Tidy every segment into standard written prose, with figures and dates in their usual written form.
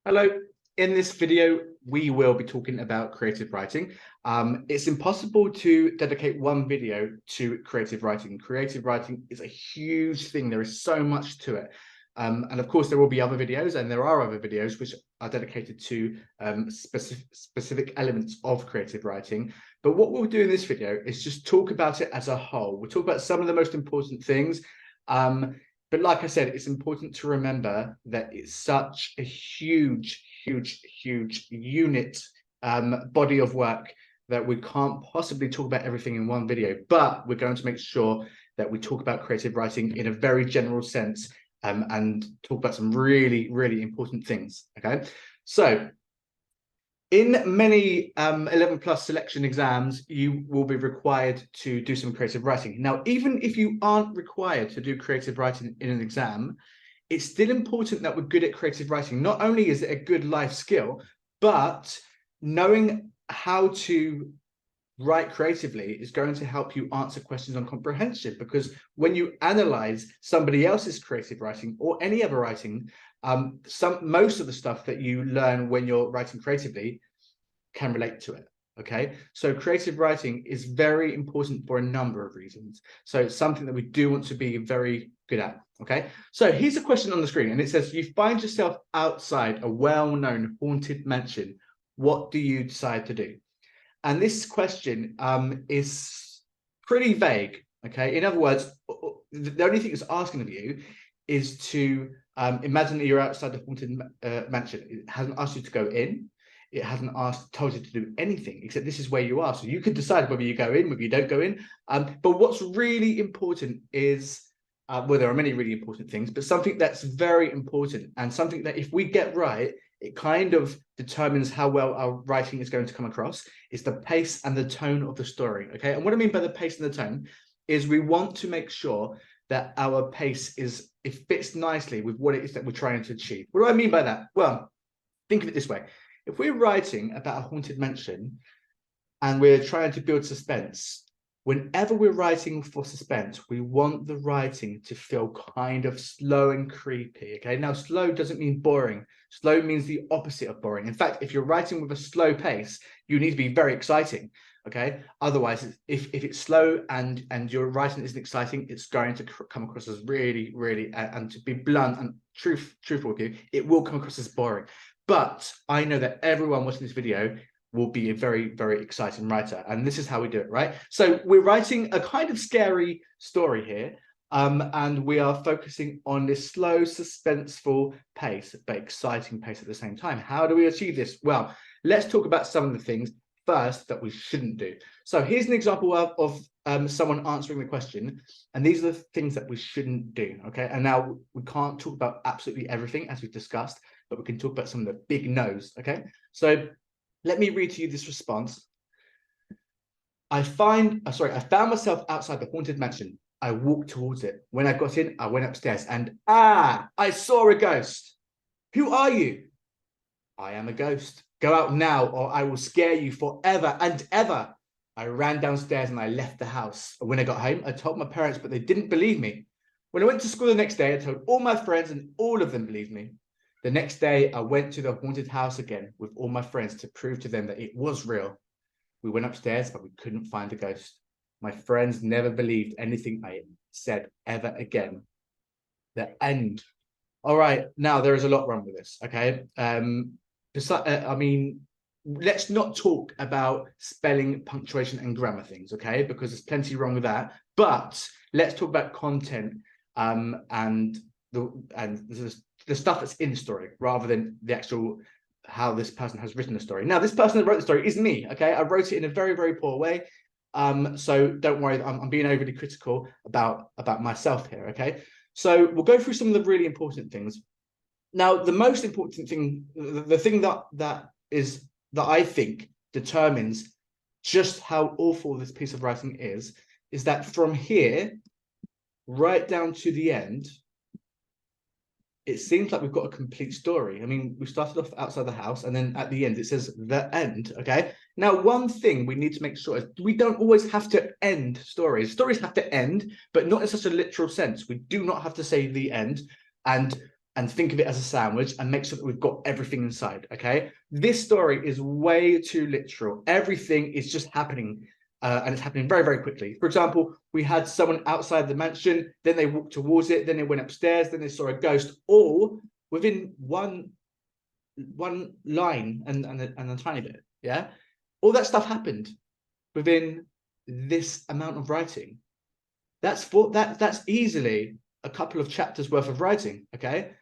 Hello. In this video, we will be talking about creative writing. It's impossible to dedicate one video to creative writing. Creative writing is a huge thing. There is so much to it. And of course, there will be other videos, and there are other videos which are dedicated to specific elements of creative writing. But what we'll do in this video is just talk about it as a whole. We'll talk about some of the most important things. But like I said, it's important to remember that it's such a huge unit body of work that we can't possibly talk about everything in one video. But we're going to make sure that we talk about creative writing in a very general sense and talk about some really important things. Okay, so in many 11 plus selection exams, you will be required to do some creative writing. Now, even if you aren't required to do creative writing in an exam, it's still important that we're good at creative writing. Not only is it a good life skill, but knowing how to write creatively is going to help you answer questions on comprehension, because when you analyze somebody else's creative writing or any other writing, most of the stuff that you learn when you're writing creatively can relate to it. Okay, so creative writing is very important for a number of reasons. So it's something that we do want to be very good at. Okay, so here's a question on the screen, and it says, you find yourself outside a well-known haunted mansion. What do you decide to do? And this question is pretty vague. Okay, in other words, the only thing it's asking of you is to imagine that you're outside the haunted mansion. It hasn't asked you to go in. It hasn't told you to do anything, except this is where you are. So you could decide whether you go in, whether you don't go in. But what's really important is, well, there are many really important things, but something that's very important, and something that if we get right, it kind of determines how well our writing is going to come across, is the pace and the tone of the story. Okay, and what I mean by the pace and the tone is we want to make sure that our pace it fits nicely with what it is that we're trying to achieve. What do I mean by that? Well, think of it this way. If we're writing about a haunted mansion and we're trying to build suspense, whenever we're writing for suspense, we want the writing to feel kind of slow and creepy. Okay, now slow doesn't mean boring. Slow means the opposite of boring. In fact, if you're writing with a slow pace, you need to be very exciting. Okay, otherwise, if it's slow and your writing isn't exciting, it's going to come across as really and to be blunt and truthful with you, it will come across as boring. But I know that everyone watching this video will be a very exciting writer, and this is how we do it, right? So we're writing a kind of scary story here, and we are focusing on this slow, suspenseful pace, but exciting pace at the same time. How do we achieve this? Well, let's talk about some of the things first that we shouldn't do. So here's an example of someone answering the question, and these are the things that we shouldn't do. Okay, and now we can't talk about absolutely everything as we've discussed, but we can talk about some of the big no's. Okay, so let me read to you this response. I found myself outside the haunted mansion. I walked towards it. When I got in, I went upstairs and I saw a ghost. Who are you? I am a ghost. Go out now or I will scare you forever and ever. I ran downstairs and I left the house. When I got home, I told my parents, but they didn't believe me. When I went to school the next day, I told all my friends and all of them believed me. The next day, I went to the haunted house again with all my friends to prove to them that it was real. We went upstairs, but we couldn't find the ghost. My friends never believed anything I said ever again. The end. All right, now there is a lot wrong with this, okay? I mean, let's not talk about spelling, punctuation, and grammar things, okay? Because there's plenty wrong with that. But let's talk about content and the stuff that's in the story, rather than the actual how this person has written the story. Now, this person that wrote the story is me. Okay, I wrote it in a very poor way. So don't worry, I'm being overly critical about myself here. Okay, so we'll go through some of the really important things. Now, the most important thing, the thing that I think determines just how awful this piece of writing is that from here right down to the end, it seems like we've got a complete story. I mean, we started off outside the house, and then at the end, it says the end, okay? Now, one thing we need to make sure is we don't always have to end stories. Stories have to end, but not in such a literal sense. We do not have to say the end. And and think of it as a sandwich and make sure that we've got everything inside, okay? This story is way too literal. Everything is just happening, and it's happening very, very quickly. For example, we had someone outside the mansion, then they walked towards it, then they went upstairs, then they saw a ghost, all within one line and a tiny bit, yeah? All that stuff happened within this amount of writing. That's easily a couple of chapters worth of writing, okay?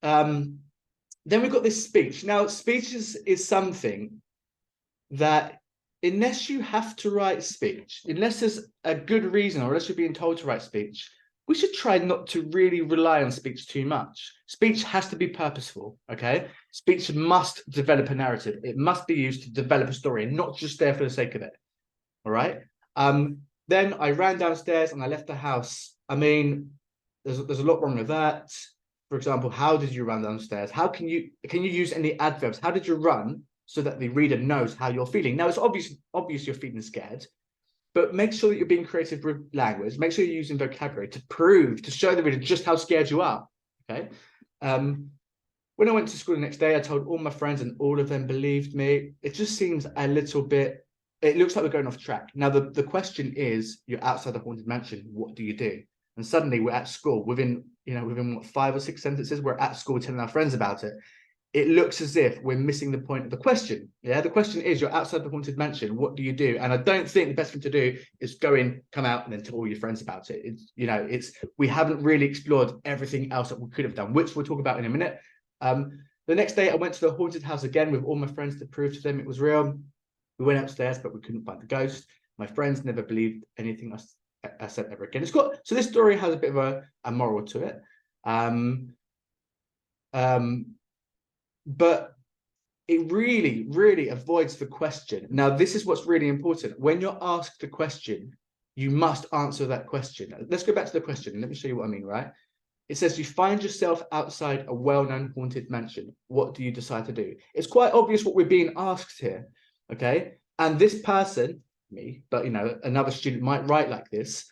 Then we've got this speech. Now, speech is something that, unless you have to write speech, unless there's a good reason, or unless you're being told to write speech, we should try not to really rely on speech too much. Speech has to be purposeful, okay? Speech must develop a narrative. It must be used to develop a story, and not just there for the sake of it, all right? Then I ran downstairs and I left the house. I mean, there's a lot wrong with that. For example, how did you run downstairs? How can you use any adverbs? How did you run so that the reader knows how you're feeling? Now, it's obvious you're feeling scared, but make sure that you're being creative with language. Make sure you're using vocabulary to show the reader just how scared you are, okay? When I went to school the next day, I told all my friends and all of them believed me. It just seems a little bit, it looks like we're going off track. Now, the question is, you're outside the haunted mansion, what do you do? And suddenly we're at school, within what, 5 or 6 sentences, we're at school telling our friends about it. It looks as if we're missing the point of the question. Yeah, the question is, you're outside the haunted mansion, what do you do? And I don't think the best thing to do is go in, come out, and then tell all your friends about it. We haven't really explored everything else that we could have done, which we'll talk about in a minute. The next day, I went to the haunted house again with all my friends to prove to them it was real. We went upstairs, but we couldn't find the ghost. My friends never believed anything I said ever again. So this story has a bit of a moral to it. But it really, really avoids the question. Now, this is what's really important. When you're asked a question, you must answer that question. Let's go back to the question and let me show you what I mean, right? It says, you find yourself outside a well-known haunted mansion. What do you decide to do? It's quite obvious what we're being asked here, okay? And this person, me, but another student might write like this,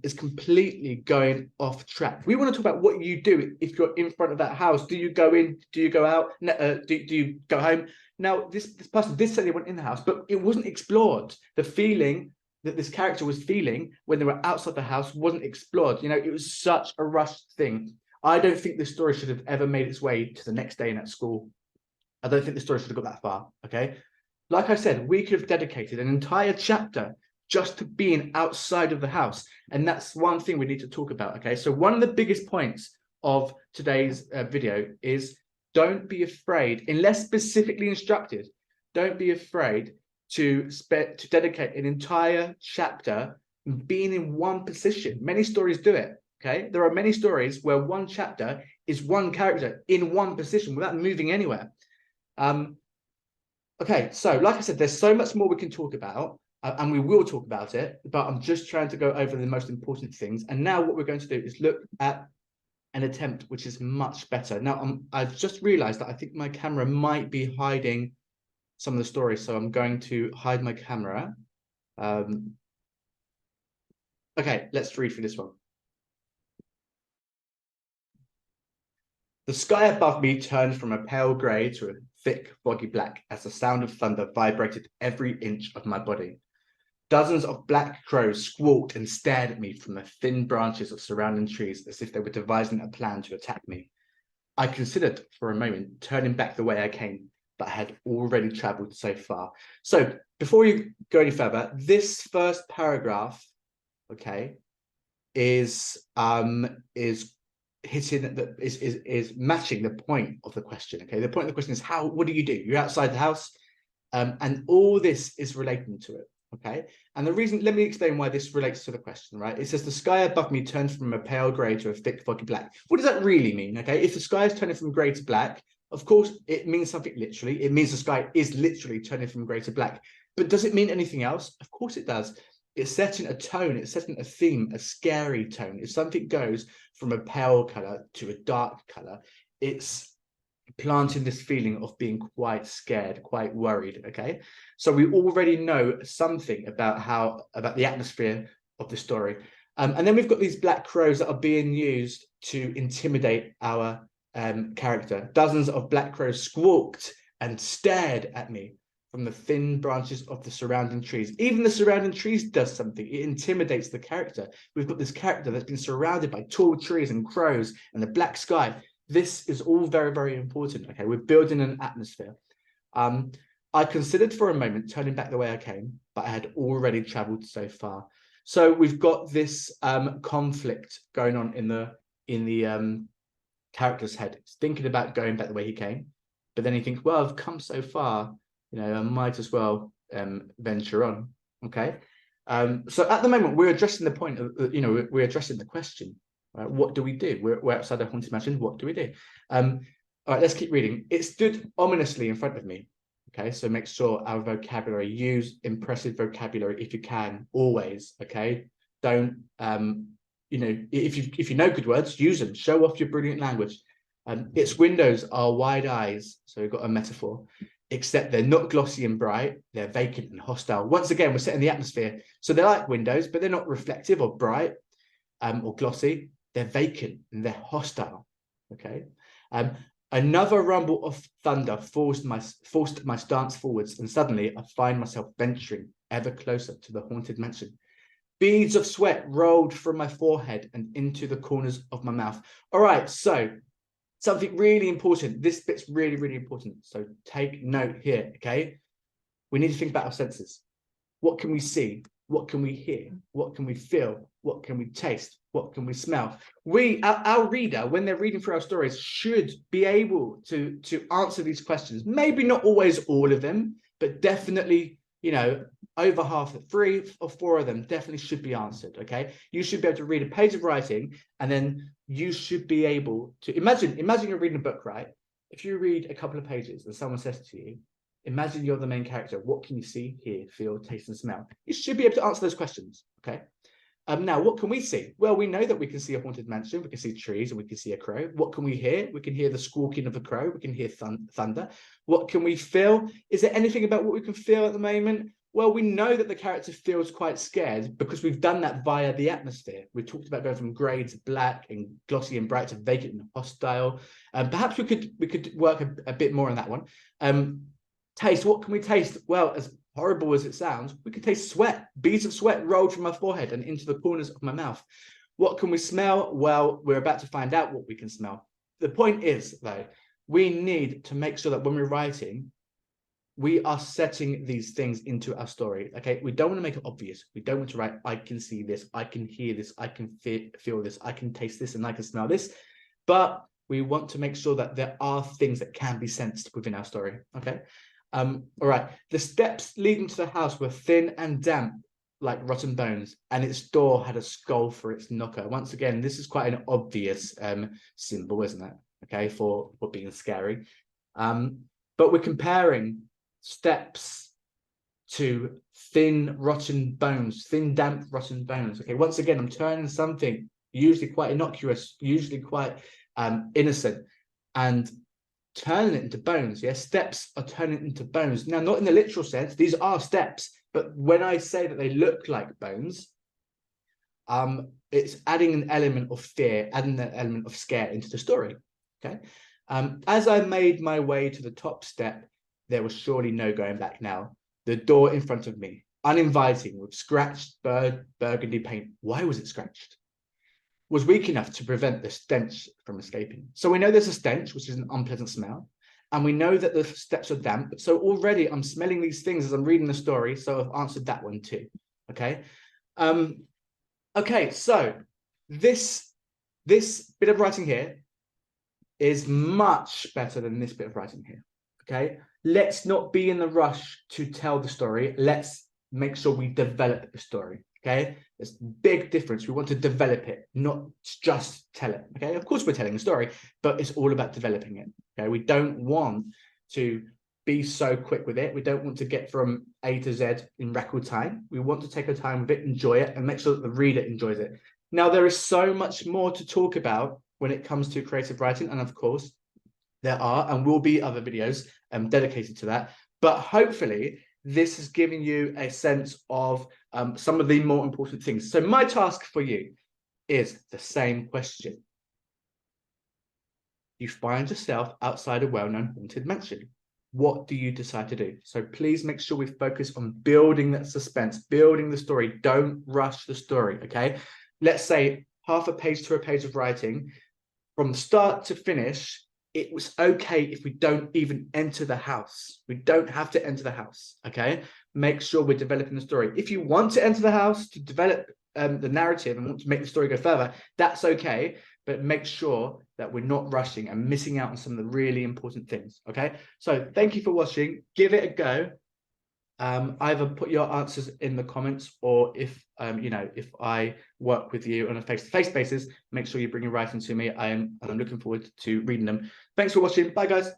is completely going off track. We want to talk about what you do if you're in front of that house. Do you go in? Do you go out? Do you go home? Now, this person did say they went in the house, but it wasn't explored. The feeling that this character was feeling when they were outside the house wasn't explored. It was such a rushed thing. I don't think this story should have ever made its way to the next day in at school. I don't think the story should have got that far, okay? Like I said, we could have dedicated an entire chapter just to being outside of the house. And that's one thing we need to talk about, okay? So one of the biggest points of today's video is, don't be afraid, unless specifically instructed, don't be afraid to dedicate an entire chapter being in one position. Many stories do it, okay? There are many stories where one chapter is one character in one position without moving anywhere. Okay, so like I said, there's so much more we can talk about, and we will talk about it, but I'm just trying to go over the most important things. And now what we're going to do is look at an attempt which is much better. Now, I've just realized that I think my camera might be hiding some of the stories, so I'm going to hide my camera. Okay, let's read through this one. The sky above me turned from a pale grey to a thick, foggy black as the sound of thunder vibrated every inch of my body. Dozens of black crows squawked and stared at me from the thin branches of surrounding trees as if they were devising a plan to attack me. I considered for a moment turning back the way I came, but I had already travelled so far. So before we go any further, this first paragraph, okay, is matching the point of the question. Okay, the point of the question is what do you do? You're outside the house, and all this is relating to it. Okay, and the reason, let me explain why this relates to the question, right? It says the sky above me turned from a pale grey to a thick, foggy black. What does that really mean? Okay, if the sky is turning from grey to black, of course, it means something literally. It means the sky is literally turning from grey to black. But does it mean anything else? Of course it does. It's setting a tone, it's setting a theme, a scary tone. If something goes from a pale color to a dark color, it's planting this feeling of being quite scared, quite worried, okay? So we already know something about the atmosphere of the story. And then we've got these black crows that are being used to intimidate our character. Dozens of black crows squawked and stared at me from the thin branches of the surrounding trees. Even the surrounding trees does something. It intimidates the character. We've got this character that's been surrounded by tall trees and crows and the black sky. This is all very, very important. Okay, we're building an atmosphere. I considered for a moment turning back the way I came, but I had already traveled so far. So we've got this conflict going on in the character's head. He's thinking about going back the way he came, but then he thinks, well, I've come so far, I might as well venture on. Okay. So at the moment, we're addressing the point of, we're addressing the question. Right? What do we do? We're outside the haunted mansion. What do we do? All right, let's keep reading. It stood ominously in front of me. Okay, so make sure our vocabulary, use impressive vocabulary if you can, always. Okay, don't if you know good words, use them. Show off your brilliant language. Its windows are wide eyes, so we've got a metaphor. Except they're not glossy and bright, they're vacant and hostile. Once again, we're setting the atmosphere. So they're like windows, but they're not reflective or bright or glossy. They're vacant and they're hostile. Okay. Another rumble of thunder forced my stance forwards, and suddenly I find myself venturing ever closer to the haunted mansion. Beads of sweat rolled from my forehead and into the corners of my mouth. All right, so something really important. This bit's really, really important. So take note here, okay? We need to think about our senses. What can we see? What can we hear? What can we feel? What can we taste? What can we smell? Our reader, when they're reading through our stories, should be able to answer these questions. Maybe not always all of them, but definitely, over half, 3 or 4 of them definitely should be answered, okay? You should be able to read a page of writing, and then you should be able to imagine you're reading a book, right? If you read a couple of pages and someone says to you, imagine you're the main character, what can you see, hear, feel, taste, and smell? You should be able to answer those questions, okay? Now, what can we see? Well, we know that we can see a haunted mansion, we can see trees, and we can see a crow. What can we hear? We can hear the squawking of a crow, we can hear thunder. What can we feel? Is there anything about what we can feel at the moment? Well, we know that the character feels quite scared because we've done that via the atmosphere. We talked about going from grey to black and glossy and bright to vacant and hostile. Perhaps we could work a bit more on that one. Taste, what can we taste? Well, as horrible as it sounds, we can taste sweat. Beads of sweat rolled from my forehead and into the corners of my mouth. What can we smell? Well, we're about to find out what we can smell. The point is, though, we need to make sure that when we're writing, we are setting these things into our story. Okay, we don't want to make it obvious. We don't want to write, I can see this, I can hear this, I can feel this, I can taste this, and I can smell this. But we want to make sure that there are things that can be sensed within our story. Okay. All right. The steps leading to the house were thin and damp, like rotten bones, and its door had a skull for its knocker. Once again, this is quite an obvious symbol, isn't it? Okay, for being scary. But we're comparing steps to thin, rotten bones, thin, damp, rotten bones. Okay, once again, I'm turning something usually quite innocuous, usually quite innocent, and turning it into bones. Yeah, steps are turning it into bones. Now, not in the literal sense, these are steps, but when I say that they look like bones, it's adding an element of fear, adding an element of scare into the story. Okay. As I made my way to the top step, there was surely no going back now. The door in front of me, uninviting, with scratched burgundy paint. Why was it scratched? Was weak enough to prevent the stench from escaping. So we know there's a stench, which is an unpleasant smell, and we know that the steps are damp. So already I'm smelling these things as I'm reading the story, so I've answered that one too. Okay. Okay, so this bit of writing here is much better than this bit of writing here. Okay, let's not be in the rush to tell the story. Let's make sure we develop the story. Okay, there's a big difference. We want to develop it, not just tell it. Okay, of course we're telling a story, but it's all about developing it. Okay, we don't want to be so quick with it. We don't want to get from A to Z in record time. We want to take our time with it, enjoy it, and make sure that the reader enjoys it. Now, there is so much more to talk about when it comes to creative writing, and of course, there are and will be other videos dedicated to that. But hopefully, this has given you a sense of some of the more important things. So my task for you is the same question. you find yourself outside a well-known haunted mansion. What do you decide to do? So please make sure we focus on building that suspense, building the story. Don't rush the story, okay? Let's say half a page to a page of writing. From start to finish, it was okay if we don't even enter the house. We don't have to enter the house, okay? Make sure we're developing the story. If you want to enter the house to develop the narrative and want to make the story go further, that's okay. But make sure that we're not rushing and missing out on some of the really important things, okay? So thank you for watching. Give it a go. Either put your answers in the comments, or if if I work with you on a face-to-face basis, make sure you bring your writing to me. I'm looking forward to reading them. Thanks for watching. Bye, guys.